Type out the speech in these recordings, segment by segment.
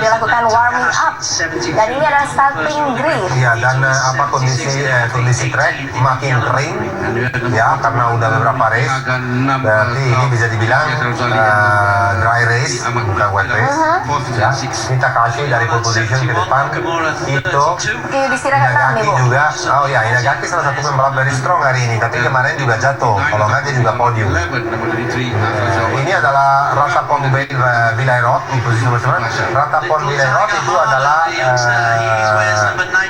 dilakukan warming up. Dan ini adalah starting grid. Iya, dan kondisi track makin kering ya karena udah beberapa race. Berarti ini bisa dibilang dry race, bukan wet race. Ya, ini Takahashi dari pole position ke depan. Itu Inagaki juga. Oh ya, Inagaki salah satu pembalap dari strong hari ini, tapi kemarin juga jatuh. Kalau nggak dia juga podium. Ini adalah Ratapon Villairot di posisi nomor 9. Ratapon Villairot itu adalah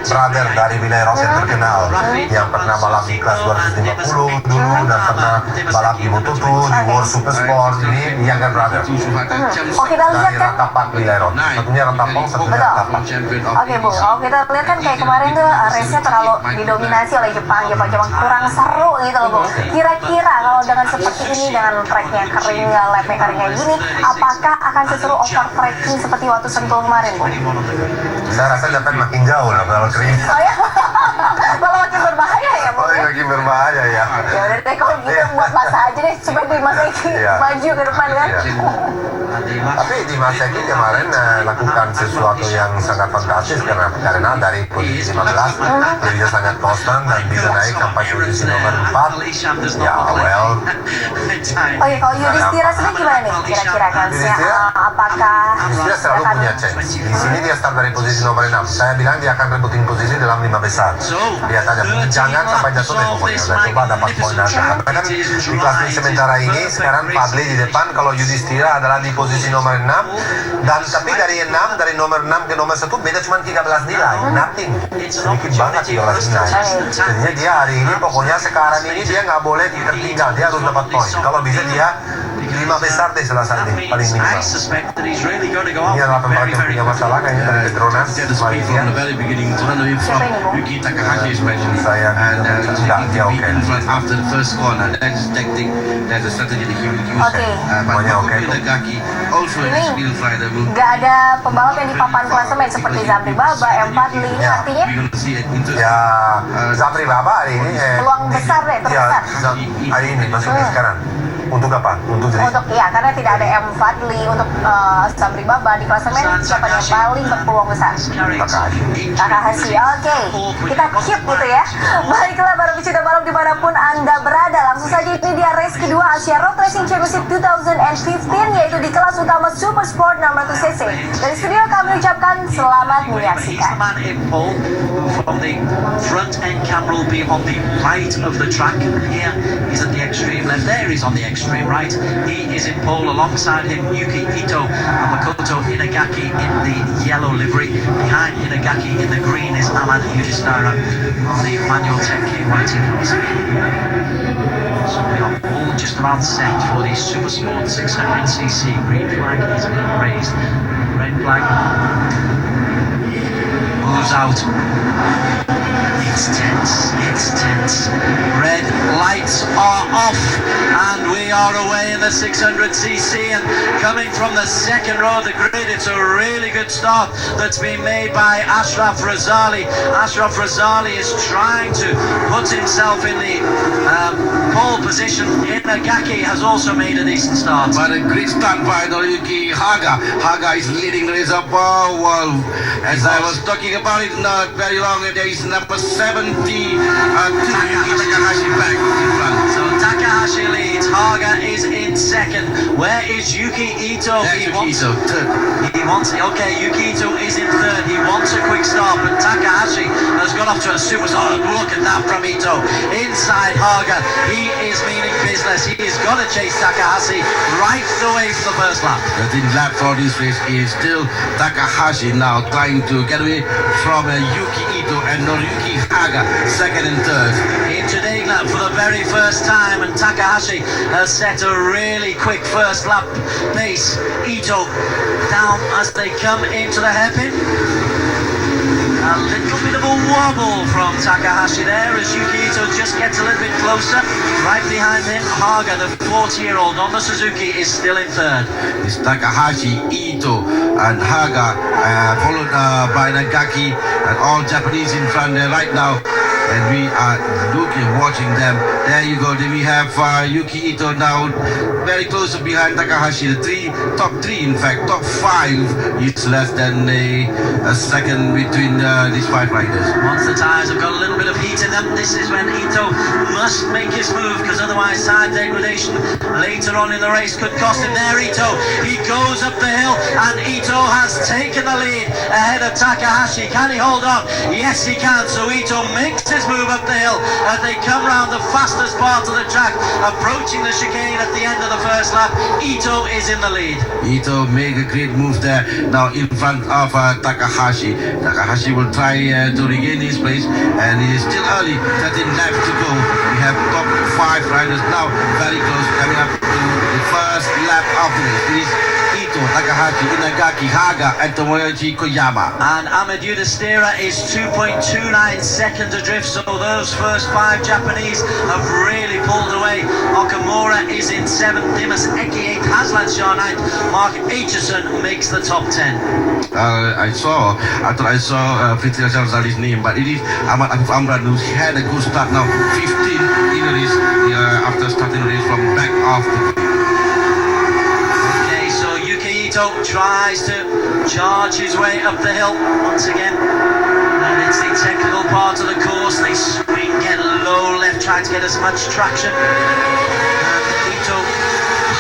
brother dari Villairot yang terkenal, yang pernah balap di kelas 250 dulu dan pernah balap di Moto2, di World Supersports. Ini younger brother. Oh, kita lihat dari kan Ratapon Villairot. Satunya Ratapon, satunya Ratapon. Oke Bu, kalau kita lihat kan kayak kemarin tuh race-nya terlalu didominasi oleh Jepang kurang seru gitu loh Bu. Kira-kira kalau dengan seperti ini, dengan tracknya kering, lap-nya kering kayak gini, apakah akan seseru overtaking seperti waktu Sentul kemarin Bu? Saya rasa Jepang makin jauh lah kalau kering. Oh ya? Malah makin berbahaya ya Bu? Oh iya, makin berbahaya ya. Ya udah deh, kalau gitu buat masa aja deh supaya di masa ini maju ke depan kan. Tapi di masa ini kemarin lakukan sesuatu yang sangat fantastis karena dari posisi 15 dia bisa sangat konstan dan bisa naik sampai posisi nomor 4. Ya well. Oh iya, kalau Yudhistira sendiri gimana nih kira-kira kan? Apakah Yudhistira selalu punya chance. Di sini dia start dari posisi nomor 6. Saya bilang dia akan rebutin posisi dalam 5 besar. Lihat aja, jangan sampai jatuh deh pokoknya. Dan coba dapat poin aja. Karena kan di kelas sementara ini sekarang Fadli di depan, kalau Yudhistira adalah di posisi nomor 6. Dan tapi dari nomor 6 ke nomor 1 beda cuma 13 nilai. Nothing. Sedikit banget 13 nilai. Jadinya dia hari ini pokoknya sekarang ini dia nggak boleh tertinggal. Dia harus dapat poin. Kalau bisa dia 5 besar deh selesai deh, paling minimal. Ini adalah pembalap yang punya masalah kayaknya dari Petronas, Malaysia. Saya tidak, dia oke. Semuanya oke. Ini nggak ada pembalap yang di papan klasemen seperti Zabri Baba, M45, ini artinya ya Zabri Baba hari ini peluang besar deh, terbesar. Hari ini maksudnya sekarang. Untuk apa? Untuk ya, karena tidak ada M Fadli untuk Sabri Baba di klasemen, siapa yang paling berpeluang besar? Takahashi. Oke, kita keep gitu ya. Baiklah para pecinta balap dimanapun Anda berada, langsung saja ini dia race kedua Asia Road Racing Championship 2015, yaitu di kelas utama Supersport 600cc. Dari studio kami ucapkan selamat menyaksikan. From the front end camera will be on the right of the track. Here he's at the extreme left. There he's on the extreme right. He is in pole. Alongside him Yuki Ito and Makoto Inagaki in the yellow livery. Behind Inagaki in the green is Alan Yudhistira on the manual 10K waiting cars. So we are all just about set for the Supersports 600cc. Green flag is being raised. Red flag moves out. It's tense, it's tense. Red lights are off and we are away in the 600cc, and coming from the second row of the grid, it's a really good start that's been made by Ashraf Razali. Ashraf Razali is trying to put himself in the pole position. Inagaki has also made a decent start. But a great start by Noriyuki Haga. Haga is leading the race up. As I was talking about it not very long, there is number 70 Takahashi back in front. So Takahashi leads. Haga is in second. Where is Yuki Ito? Yuki Ito, third. Yuki Ito is in third. He wants a quick start, but Takahashi has got off to a super start. Look at that from Ito. Inside Haga, he is meaning business. He is going to chase Takahashi right away from the first lap. The thing lap for this race is still Takahashi now trying to get away from Yuki Ito and Noriyuki Haga, second and third. In today's lap for the very first time, and Takahashi has set a really quick first lap pace. Ito down as they come into the hairpin. A little bit of a wobble from Takahashi there as Yuki Ito just gets a little bit closer. Right behind him, Haga, the 40-year-old on the Suzuki, is still in third. It's Takahashi, Ito, and Haga, followed by Nagaki, and all Japanese in front there right now. and we are watching them. There you go. Then we have Yuki Ito now very close behind Takahashi. The top three, in fact, top 5 is less than a second between these 5 riders. Once the tyres have got a little bit of heat in them, this is when Ito must make his move, because otherwise side degradation later on in the race could cost him. There Ito, he goes up the hill, and Ito has taken the lead ahead of Takahashi. Can he hold on? Yes, he can. So Ito makes his move up the hill as they come round the fastest part of the track, approaching the chicane at the end of the first lap. Ito is in the lead. Ito made a great move there, now in front of Takahashi. Takahashi will try to regain his place, and it is still early, 13 laps to go. We have top 5 riders now very close, coming up to the first lap of the race. It is Ito, Takahashi, Inagaki, Haga, and Tomoyoshi Koyama. And Ahmed Yudhishthira is 2.29 seconds adrift, so those first 5 Japanese have really pulled away. Okamura is in 7th, Dimas Eki 8th, Haslan Shah 9th, Mark Aitchison makes the top 10. I saw Fitri Zali's name, but it is Ahmad Afif Amran, who had a good start now, 15 in the race after starting the race from back of the... Tries to charge his way up the hill once again, and it's the technical part of the course. They swing, get low left, try to get as much traction, and Ito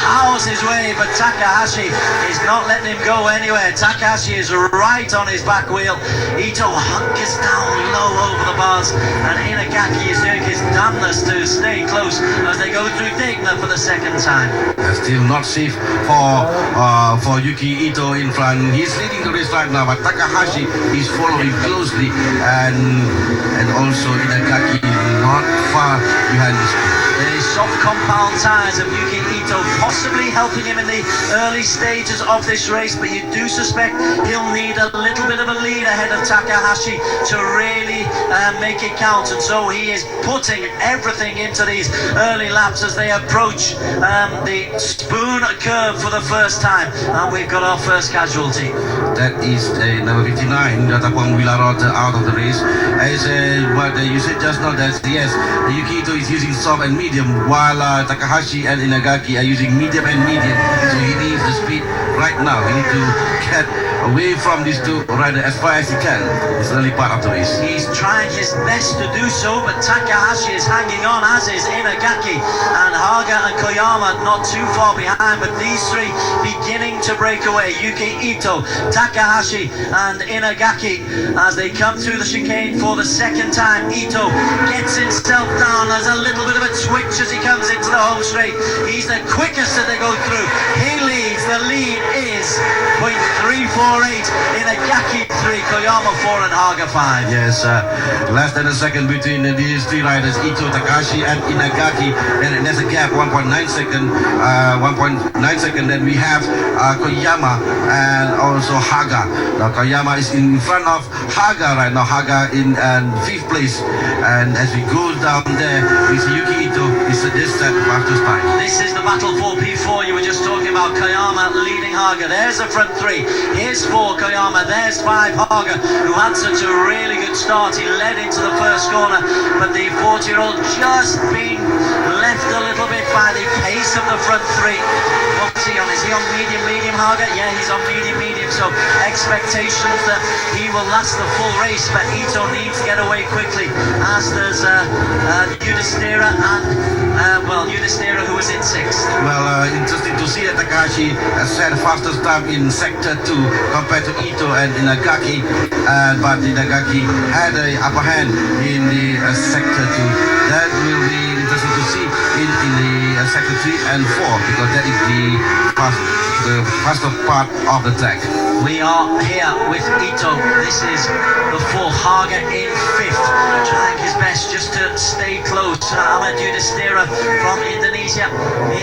powers his way, but Takahashi is not letting him go anywhere. Takahashi is right on his back wheel. Ito hunkers down low over the bars, and Inagaki is doing his damnness to stay close as they go through Degner for the second time. Still not safe for Yuki Ito in front. He's leading the race right now, but Takahashi is following closely, and also Inagaki not far behind the speed. The soft compound tyres of Yuki Ito possibly helping him in the early stages of this race, but you do suspect he'll need a little bit of a lead ahead of Takahashi to really make it count, and so he is putting everything into these early laps as they approach the spoon curve for the first time, and we've got our first casualty. That is number 59, Datapon Villarot out of the race. As what you said just now, that yes, Yuki Ito is using soft and medium, while Takahashi and Inagaki are using medium and medium. So he needs the speed right now. He needs to get away from these 2 riders as far as he can. It's the early part of the race. He's trying his best to do so, but Takahashi is hanging on, as is Inagaki, and Haga and Koyama not too far behind, but these 3 beginning to break away. Yuki Ito, Takahashi and Inagaki as they come through the chicane for the second time. Ito gets himself down. There's a little bit of a twitch as he comes into the home straight. He's the quickest that they go through. He leads. The lead is 0.348. Inagaki 3, Koyama 4 and Haga 5. Yes, less than a second between these 3 riders, Ito, Takahashi and Inagaki, and there's a gap, 1.9 second. Then we have Koyama and also Haga. Now Koyama is in front of Haga right now. Haga in 5th place, and as we go down there, we see Yuki Ito is this set fastest time. This is the battle for P4 you were just talking about. Koyama leading Haga. There's the front 3. Here's 4 Koyama. There's 5 Haga, who had such a really good start. He led into the first corner, but the 40-year-old just being left a little bit by the pace of the front 3. What's he on? Is he on medium Haga? Yeah, he's on medium. So expectations that he will last the full race, but Ito needs to get away quickly, as does Yudhishthira and Yudhishthira, who was in 6th. Well, interesting to see that Takahashi has had the fastest time in sector 2 compared to Ito and Inagaki, but Inagaki had an upper hand in the sector 2. That will be interesting to see in the sector 3 and 4, because that is the faster part of the track. We are here with Ito. This is the 4. Haga in 5th, trying his best just to stay close. Ahmed Yudhishthira from Indonesia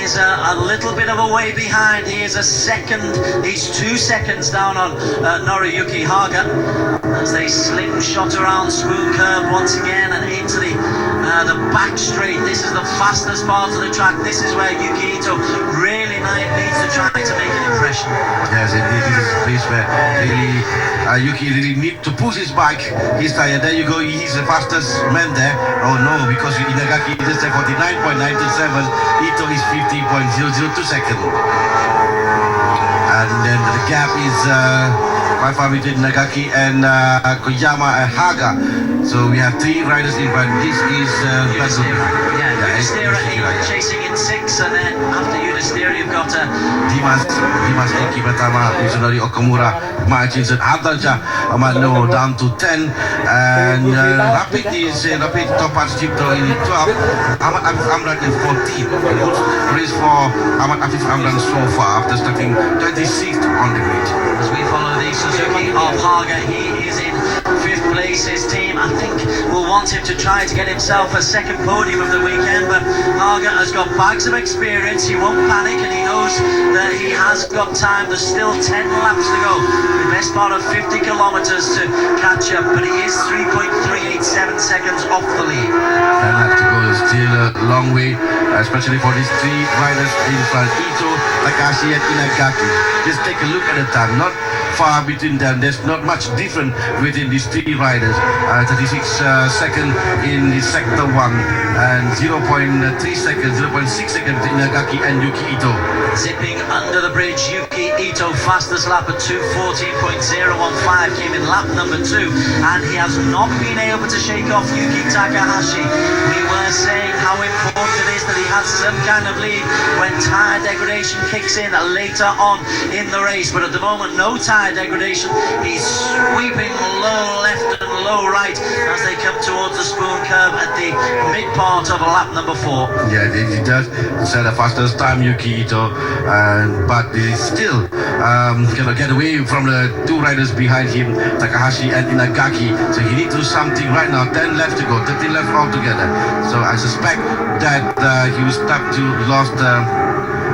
is a little bit of a way behind. He is a second. He's 2 seconds down on Noriyuki Haga as they slingshot around spoon curve once again and into the the back straight. This is the fastest part of the track. This is where Yuki Ito really needs to try to make an impression. Yes, it is a place where really Yuki really need to push his bike, his tire. There you go, he's the fastest man there. Oh no, because Inagaki is 49.927, Ito is 50.002 seconds. And then the gap is quite far between Nagaki and Koyama and Haga. So we have 3 riders in front. This is Unistera chasing in 6, and then after Unistera you've got Dimas Eki pertama, Mizunari Okamura, Martinson Adalja, Amano down to 10, and Rapid is Rapid Topan Cipto in 12, Ahmad Afif Amran in 14. Good race for Ahmad Afif Amran so far after starting 26th on the grid. As we follow the Suzuki of Haga, he is in 5th place. His team, I think, will want him to try to get himself a second podium of the weekend, but Haga has got bags of experience. He won't panic, and he knows that he has got time. There's still 10 laps to go. The best part of 50 kilometers to catch up, but he is 3.387 seconds off the lead. 10 laps to go is still a long way, especially for these 3 riders in front, Ito, Takahashi and Inagaki. Just take a look at the time, not far between them. There's not much different within these 3 riders. 36 seconds in the sector 1 and 0.3 seconds, 0.6 seconds between Inagaki and Yuki Ito. Zipping under the bridge, Yuki Ito, fastest lap at 2:14.015, came in lap number 2, and he has not been able to shake off Yuki Takahashi. We were saying how important it is that he has some kind of lead when tyre degradation kicks in later on in the race, but at the moment no tyre degradation. He's sweeping low left and low right as they come towards the spoon curve at the mid part of lap number 4. Yeah, he does set the fastest time, Yuki Ito, but he still cannot get away from the 2 riders behind him, Takahashi and Inagaki. So he needs to do something right now. 10 left to go, 13 left altogether. So I suspect that he will start to lost.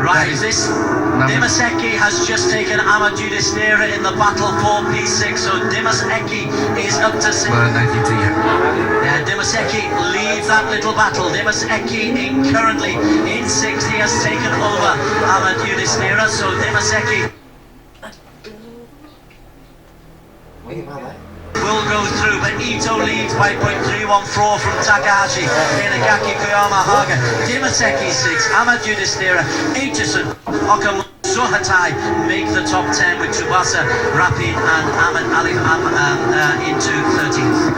Right, is this? Dimaseki has just taken Amadou Distera in the battle for P6, so Dimaseki is up to 6. 93. Yeah, Dimaseki leads that little battle. Dimaseki currently in 6th. He has taken over Amadou Distera, so Dimaseki will go through, but Ito leads by 0.314 from Takahashi, Inagaki, Koyama, Haga, Dimaseki 6, Amadou Distera, Aitchison, Okamura, Suhatai make the top 10 with Tsubasa, Rapid and Ahmed Alif into 13th.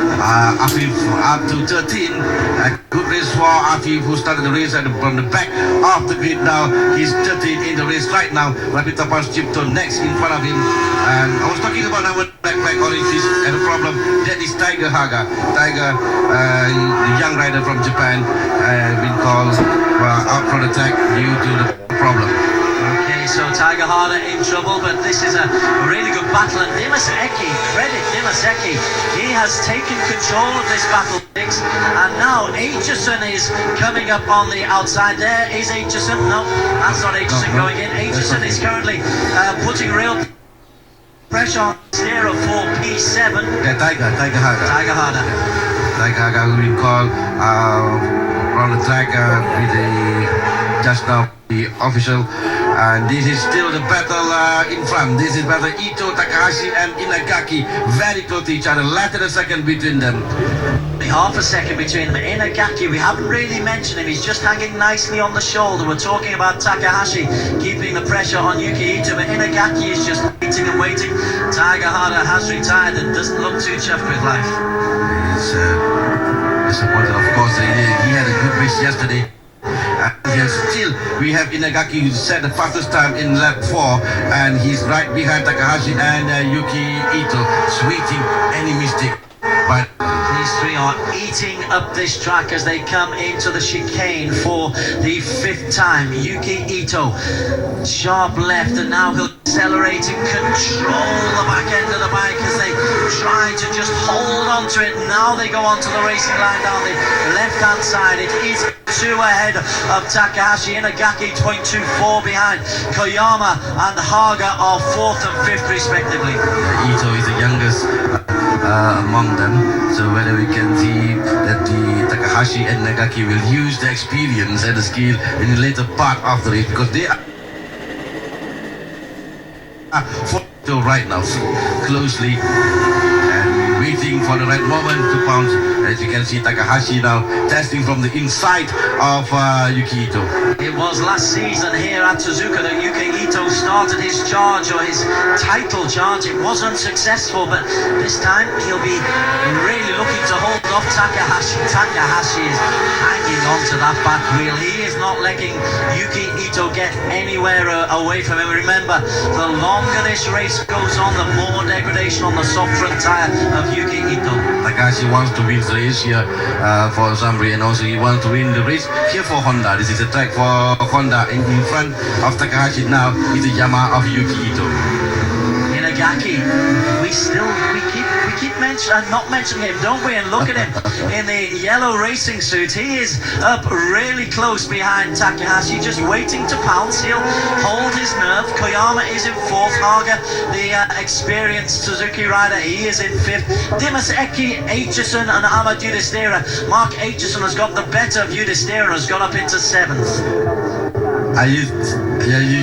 Afif up to 13. A good race for Afif, who started the race from the back of the grid now. He's 13 in the race right now. Rapid Tapan Cipto next in front of him. And I was talking about our back oranges and the problem. That is Tiger Haga. Tiger, the young rider from Japan, been called out from the track due to the problem. Okay, so Tiger Harder in trouble, but this is a really good battle, and Dimaseki, credit Dimaseki, he has taken control of this battle, and now Aitchison is coming up on the outside. There is Aitchison. No, that's not Aitchison going in. Aitchison is currently putting real pressure on Stera for P7. Yeah, Tiger Haga. Tiger Harder. Tiger Haga, who we call on the track with the just now the official, and this is still the battle in front. This is battle Ito, Takahashi and Inagaki, very close to each other, less than a second between them. Half a second between them. Inagaki, we haven't really mentioned him. He's just hanging nicely on the shoulder. We're talking about Takahashi keeping the pressure on Yuki Ito, but Inagaki is just waiting and waiting. Tiger Harder has retired and doesn't look too chuffed with life. He's disappointed, of course. He had a good race yesterday. Yes, still we have Inagaki, who set the fastest time in lap 4, and he's right behind Takahashi and Yuki Ito, sweeping any mistake. But these 3 are eating up this track as they come into the chicane for the 5th time. Yuki Ito, sharp left, and now he'll accelerate and control the back end of the bike as they try to just hold on to it. Now they go onto the racing line down the left-hand side. It is 2 ahead of Takahashi. Inagaki 0.24 behind. Koyama and Haga are 4th and 5th respectively. Ito is the youngest among them. So whether we can see that the Takahashi and Nagaki will use the experience and the skill in the later part of the race, because they are right now closely and waiting for the right moment to pounce. As you can see, Takahashi now testing from the inside of Yuki Ito. It was last season here at Suzuka that Yuki Ito started his charge, or his title charge. It was unsuccessful, but this time he'll be really looking to hold off Takahashi. Takahashi is hanging on to that back wheel. He is not letting Yuki Ito get anywhere away from him. Remember, the longer this race goes on, the more degradation on the soft front tire of Yuki Ito. Takahashi wants to win the race here for Samri, and also he wants to win the race here for Honda. This is a track for Honda. In front of Takahashi now is the Yamaha of Yuki Ito. Inagaki, we keep not mentioning him, don't we? And look at him in the yellow racing suit. He is up really close behind Takahashi, just waiting to pounce. He'll hold his nerve. Koyama is in fourth. Haga, the experienced Suzuki rider, he is in fifth. Dimas Eki, Aitchison and Ahmad Yudhistira. Mark Aitchison has got the better of Yudhistira and has gone up into seventh.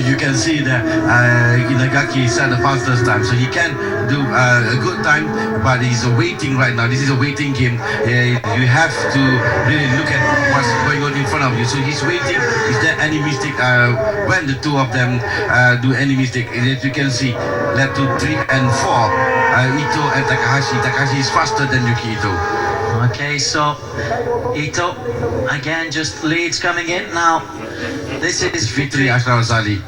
You can see that Inagaki set the fastest time, so he can do a good time, but he's waiting right now. This is a waiting game. You have to really look at what's going on in front of you. So he's waiting. Is there any mistake when the two of them do any mistake? As you can see, led to 3 and 4. Ito and Takahashi. Takahashi is faster than Yuki Ito. Okay, so Ito again, just leads coming in now. This is Fitri Ashraf Azali.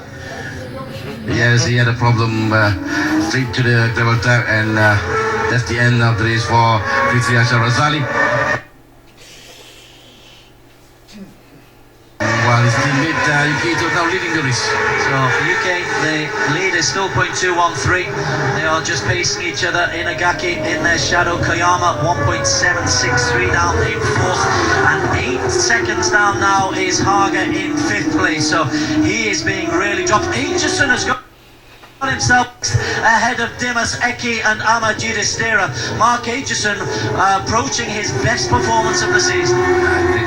Yes, he had a problem straight to the gravel track, and that's the end of the race for Fitri Ashraf Azali. While his teammate Yuki Ito now leading the race. So UK, the lead is still 0.213. They are just pacing each other. Inagaki in their shadow. Koyama 1.763 down in fourth, and 8 seconds down now is Haga in fifth place. So he is being really dropped. Aitchison has got himself ahead of Dimas Eki and Ahmad Yudhistira. Mark Aitchison approaching his best performance of the season.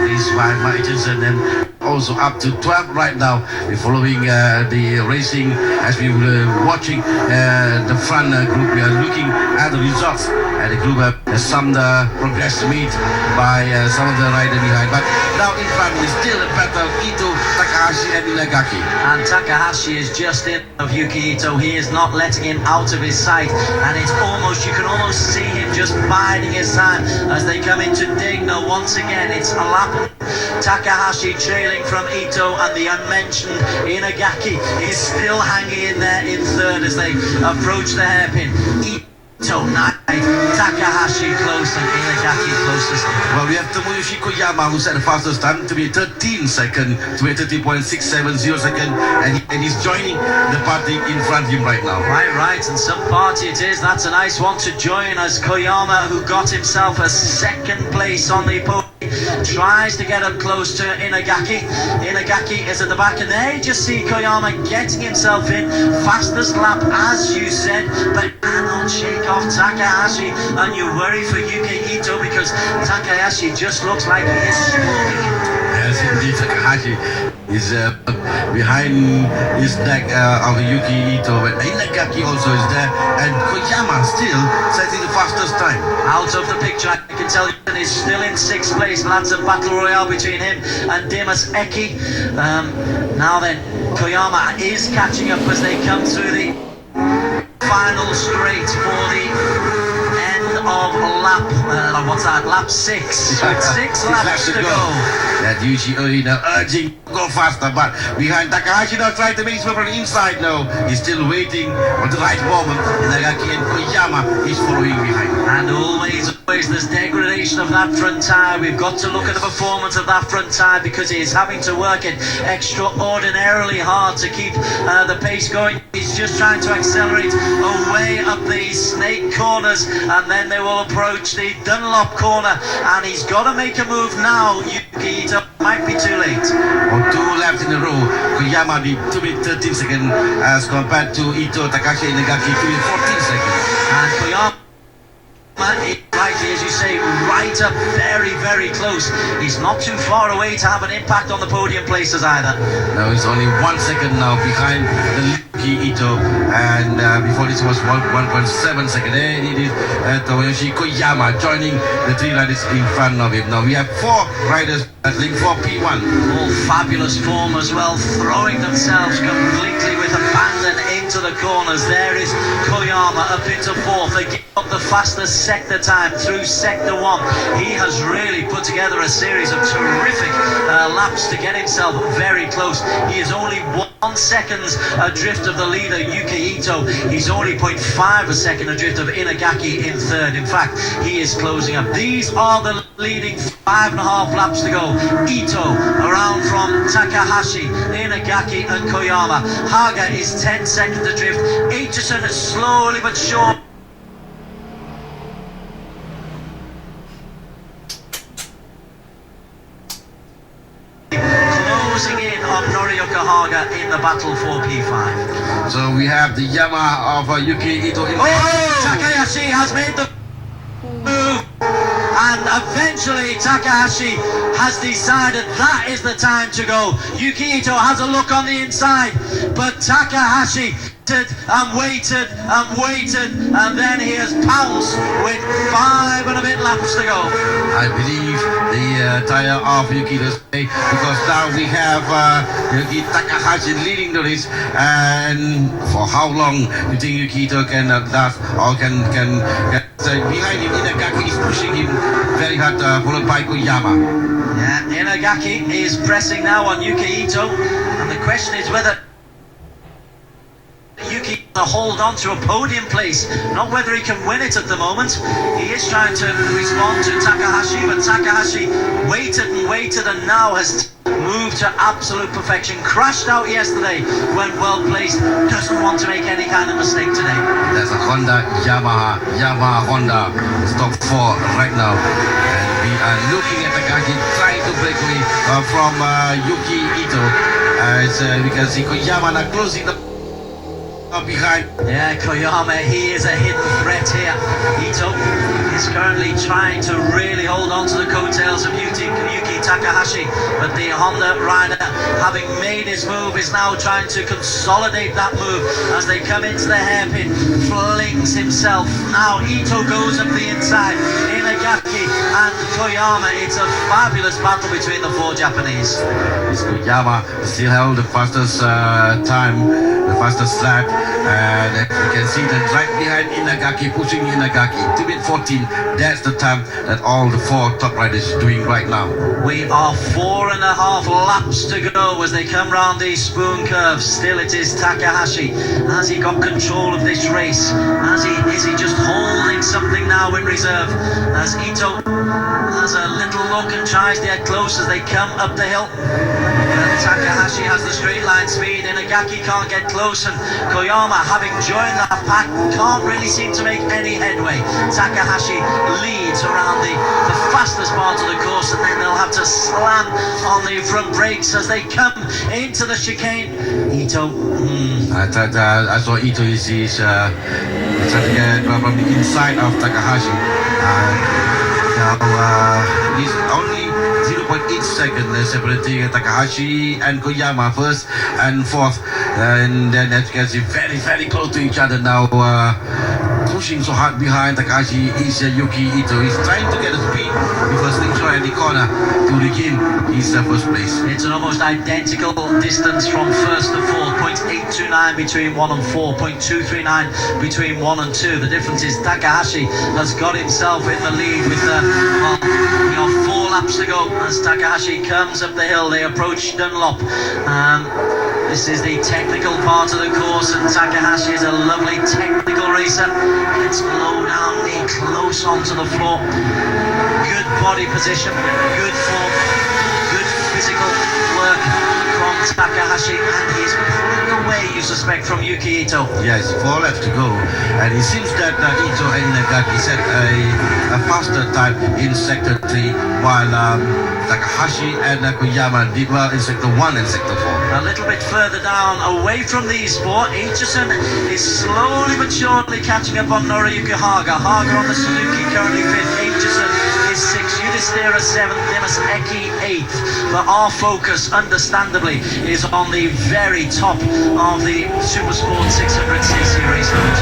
This is why Aitchison and also up to 12 right now. We're following the racing as we were watching the front group. We are looking at the results, and the group has some progress made by some of the riders behind. But now in front is still a battle of Ito, Takahashi and Inagaki. And Takahashi is just in of Yuki Ito. He is not letting him out of his sight, and it's almost, you can almost see him just biding his time as they come into Degno once again. It's a lap. Takahashi trailing from Ito, and the unmentioned Inagaki is still hanging in there in third as they approach the hairpin. Ito 9, Takahashi close, and Inagaki closest. Well, we have Tomoyoshi Koyama, who set the fastest time to be 13 second, to be 30.670 second, and he's joining the party in front of him right now. Right, and some party it is. That's a nice one to join, as Koyama, who got himself a second place on the podium, tries to get up close to Inagaki. Inagaki is at the back, and there you just see Koyama getting himself in. Fastest lap, as you said, but cannot shake off Takahashi. And you worry for Yuki Ito, because Takahashi just looks like he is smoking. Yes, indeed, Takahashi is behind his neck of Yuki Ito, but Inagaki also is there, and Koyama still setting the fastest time. Out of the picture, I can tell you that he's still in sixth place, and that's a battle royale between him and Dimas Eki. Now then, Koyama is catching up as they come through the final straight for the end of lap, lap 6. With 6 laps to go. That Yuji now urging go faster, but behind Takahashi now trying to make his move from the inside. No, he's still waiting for the right moment. Inagaki and Koyama is following behind. And always there's degradation of that front tyre. We've got to look at the performance of that front tyre, because he is having to work it extraordinarily hard to keep the pace going. He's just trying to accelerate away up these snake corners, and then they will approach the Dunlop corner, and he's got to make a move now. Yuki Ito might be too late. On 2 laps in a row, Koyama be 2 minutes 13 seconds as compared to Ito, Takahashi and Inagaki 2 minutes 14 seconds. And Koyama Rightly, as you say, right up very, very close. He's not too far away to have an impact on the podium places either. Now he's only 1 second now behind the Yuki Ito, and before this was 1.7 second. And it is Tomoyoshi Koyama joining the three riders in front of him. Now we have four riders battling for P1. All fabulous form as well, throwing themselves completely with abandon into the corners. There is Koyama up into fourth. They give up the fastest sector time through sector one. He has really put together a series of terrific laps to get himself very close. He is only 1 second adrift of the leader Yuki Ito. He's only 0.5 a second adrift of Inagaki in third. In fact, he is closing up. These are the leading 5.5 laps to go. Ito around from Takahashi, Inagaki and Koyama. Haga is 10 seconds adrift. Aitchison slowly but surely closing in on Norioka Haga in the battle for P5. So we have the Yamaha of Yuki Ito in Takahashi has made the move, and eventually Takahashi has decided that is the time to go. Yuki Ito has a look on the inside, but Takahashi waited and then he has pounced with 5 and a bit laps to go. I believe the tire of Yuki Ito, because now we have Yuki Takahashi leading the race. And for how long do you think Yuki Ito can last, or can behind him? Inagaki is pushing him very hard, followed by Koyama. Yeah, Inagaki is pressing now on Yuki Ito, and the question is whether Yuki to hold on to a podium place, not whether he can win it at the moment. He is trying to respond to Takahashi, but Takahashi waited and now has moved to absolute perfection. Crashed out yesterday, went well placed, doesn't want to make any kind of mistake today. There's a Honda, Yamaha, Honda, top 4 right now. And we are looking at Takahashi trying to break away from Yuki Ito. As we can see Koyama now closing the behind. Yeah, Koyama, he is a hidden threat here. Ito is currently trying to really hold on to the coattails of Yuki Takahashi, but the Honda rider, having made his move, is now trying to consolidate that move as they come into the hairpin, flings himself. Now Ito goes up the inside, Inagaki and Koyama. It's a fabulous battle between the 4 Japanese. Koyama still held the fastest time, the fastest lap, and you can see that right behind Inagaki, pushing Inagaki, 2:14. That's the time that all the 4 top riders are doing right now. We are 4.5 laps to go as they come round these spoon curves. Still it is Takahashi. Has he got control of this race? Is he just holding something now in reserve? As Ito has a little look and tries to get close as they come up the hill. Takahashi has the straight line speed, Inagaki can't get close, and Koyama, having joined that pack, can't really seem to make any headway. Takahashi leads around the fastest part of the course, and then they'll have to slam on the front brakes as they come into the chicane. Ito, I saw Ito is trying to get from the inside of Takahashi. Now he's only 0.8 seconds separating Takahashi and Koyama first and fourth, and then as you can see, very, very close to each other now. Pushing so hard behind Takahashi is Yuki Ito. He's trying to get a speed before slingshot at the corner to regain his first place. It's an almost identical distance from first to fourth. 0.829 between 1 and 4, 0.239 between 1 and 2. The difference is Takahashi has got himself in the lead with 4 laps to go as Takahashi comes up the hill. They approach Dunlop. This is the technical part of the course, and Takahashi is a lovely technical racer. Gets low down, knee close onto the floor. Good body position, good form, good physical work from Takahashi, and he's pulling away, you suspect, from Yuki Ito. Yes, 4 laps to go, and it seems that Ito and Inagaki set a faster time in sector 3, while Takahashi and Koyama did well in sector 1 and sector 4. A little bit further down, away from these four, Aitchison is slowly but surely catching up on Noriyuki Haga. Haga on the Suzuki currently 5th, Aitchison is 6th, Yudhishthira 7th, Dimas Eki 8th. But our focus, understandably, is on the very top of the Supersports 600cc race number 2.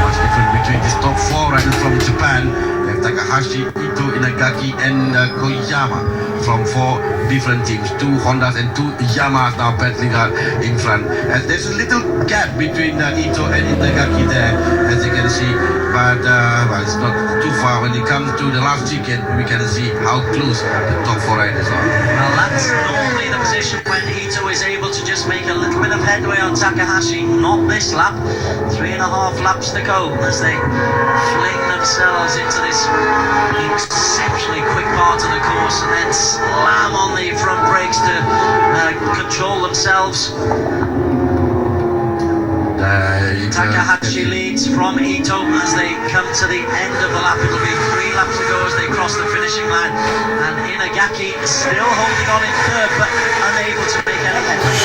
What's different between these top 4 riders from Japan? We have Takahashi, Ito, Inagaki and Koyama from 4 different teams. 2 Hondas and 2 Yamahas now battling out in front. And there's a little gap between Ito and Inagaki there, as you can see. But well, it's not too far. When it comes to the last chicane, we can see how close the top 4 riders are. Well, that's normally the position when Ito is able to just make a little bit of headway on Takahashi. Not this lap. 3.5 laps to go as they fling themselves into this exceptionally quick part of the course and then slam on the front brakes to control themselves. Takahashi leads from Ito as they come to the end of the lap. It'll be 3 laps to go as they cross the finishing line, and Inagaki still holding on in third but unable to make any headway.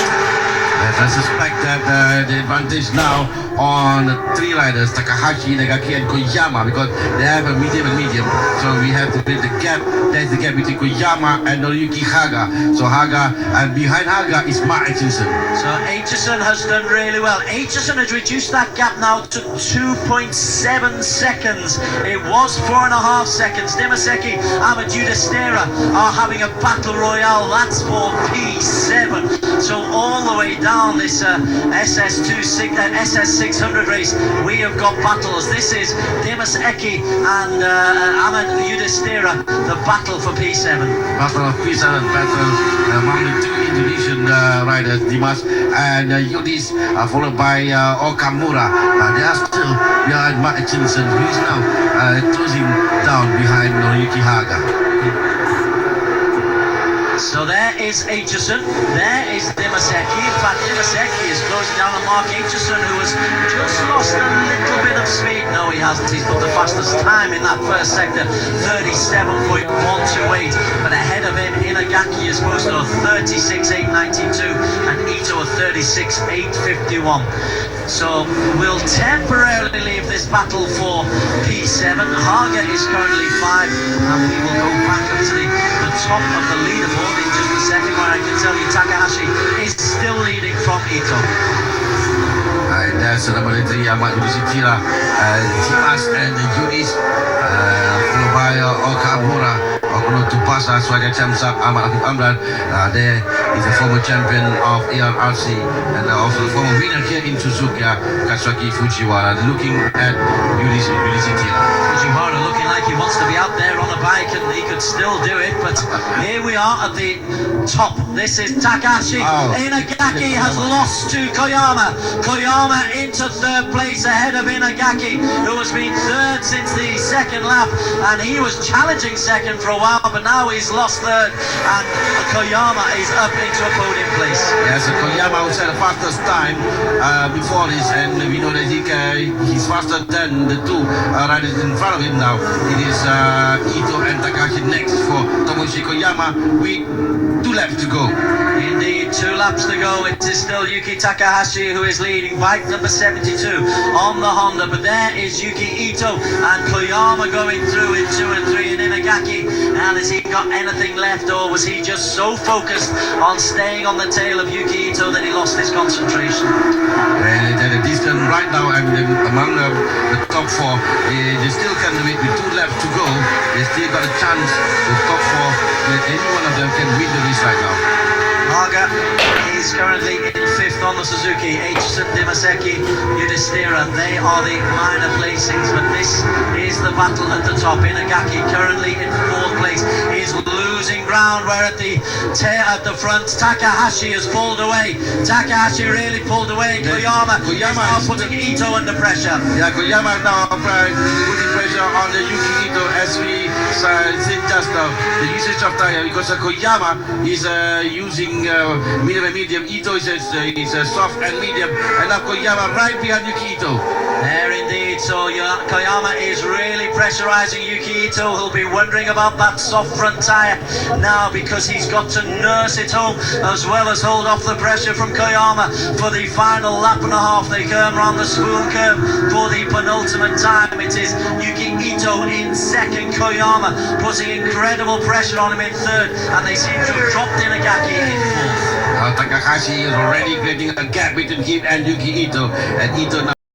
I suspect that the advantage now on the 3 riders, Takahashi, Inagaki and Koyama, because they have a medium and medium. So we have to build the gap. There's the gap between Koyama and Noriyuki Haga. So Haga, and behind Haga is Mark Aitchison. So Aitchison has done really well. Aitchison has reduced that gap now to 2.7 seconds. It was 4.5 seconds. Dimaseki, Ahmed Yudhishthira are having a battle royale. That's for P7. So all the way down this SS600 race, we have got battles. This is Dimas Eki and Ahmed Yudhishthira, the battle for P7. Battle of P7, battle among the 2 Indonesian riders, Dimas and Yudis, followed by Okamura. They are still behind Mark Aitchison, who is now closing down behind Noriyuki Haga. So there is Aitchison, there is Dimaseki. In fact, Dimaseki is closing down on Mark Aitchison, who has just lost a little bit of speed. No, he hasn't. He's got the fastest time in that first sector, 37.128. But ahead of him, Inagaki is posted on 36.892 and Ito at 36.851. So we'll temporarily leave this battle for P7. Haga is currently 5, and we will go back up to the top of the leaderboard in just a second, where I can tell you Takahashi is still leading from Ito. And that's number 3, Ahmad Yudhishthira, Dimas and Yunis, followed by Okamura. Okuno Tupasa, Swaja Chamsak, Ahmad Afif Amran. There is a former champion of AARC and also the former winner here in Suzuka, Katsuaki Fujiwara, looking at Yudhishthira. Fujiwara looking like he wants to be out there on a bike, and he could still do it, but here we are at the top. This is Takahashi. Inagaki has lost to Koyama. Koyama into 3rd place ahead of Inagaki, who has been 3rd since the 2nd lap, and he was challenging 2nd for a while, but now he's lost 3rd, and Koyama is up into a podium place. Yes, Koyama was at the fastest time before this, and we know that he's faster than the 2 riders in front of him now. It is Ito and Takahashi next for Tomoshi Koyama with 2 laps to go. Indeed, 2 laps to go. It is still Yuki Takahashi who is leading, bike number 72 on the Honda, but there is Yuki Ito and Koyama going through in 2 and 3, and Inagaki. And has he got anything left, or was he just so focused on staying on the tail of Yuki Ito that he lost his concentration? And at a distance right now, and among the top 4, they still can do it with 2 laps to go. They still got a chance, the top 4, that any one of them can win the race right now. Haga is currently in 5th fourth on the Suzuki. Aitchison, Dimaseki, Yudhishthira, they are the minor placings, but this is the battle at the top. Inagaki currently in fourth place is losing ground, where at the front Takahashi has pulled away. Takahashi really pulled away. Koyama is now putting Ito under pressure. Yeah, Koyama now putting pressure on the Yuki Ito, as we said just now. The usage of tire, because Koyama is using medium and medium. Ito is soft and medium, and now Koyama right behind Yuki Ito. There indeed, so Koyama is really pressurizing Yuki Ito. He'll be wondering about that soft front tyre now, because he's got to nurse it home as well as hold off the pressure from Koyama for the final lap and a half. They come around the spoon curve for the penultimate time. It is Yuki Ito in second, Koyama putting incredible pressure on him in third, and they seem to have dropped Inagaki in fourth. Takahashi is already creating a gap between him and Yuki Ito, and Ito now